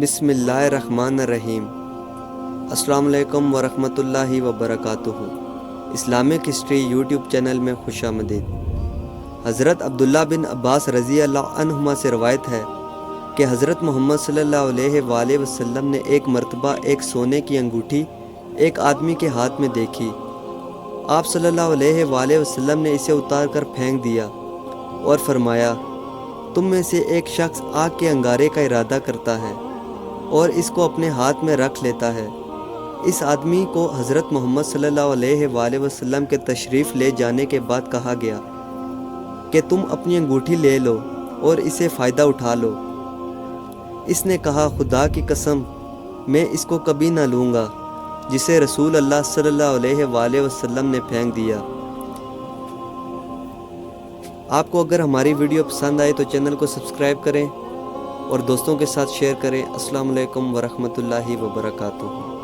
بسم اللہ الرحمن الرحیم۔ السلام علیکم ورحمۃ اللہ وبرکاتہ۔ اسلامک ہسٹری یوٹیوب چینل میں خوش آمدید۔ حضرت عبداللہ بن عباس رضی اللہ عنہما سے روایت ہے کہ حضرت محمد صلی اللہ علیہ وآلہ وسلم نے ایک مرتبہ ایک سونے کی انگوٹھی ایک آدمی کے ہاتھ میں دیکھی۔ آپ صلی اللہ علیہ وآلہ وسلم نے اسے اتار کر پھینک دیا اور فرمایا، تم میں سے ایک شخص آگ کے انگارے کا ارادہ کرتا ہے اور اس کو اپنے ہاتھ میں رکھ لیتا ہے۔ اس آدمی کو حضرت محمد صلی اللہ علیہ وآلہ وسلم کے تشریف لے جانے کے بعد کہا گیا کہ تم اپنی انگوٹھی لے لو اور اسے فائدہ اٹھا لو۔ اس نے کہا، خدا کی قسم میں اس کو کبھی نہ لوں گا جسے رسول اللہ صلی اللہ علیہ وآلہ وسلم نے پھینک دیا۔ آپ کو اگر ہماری ویڈیو پسند آئے تو چینل کو سبسکرائب کریں اور دوستوں کے ساتھ شیئر کریں۔ السلام علیکم ورحمۃ اللہ وبرکاتہ۔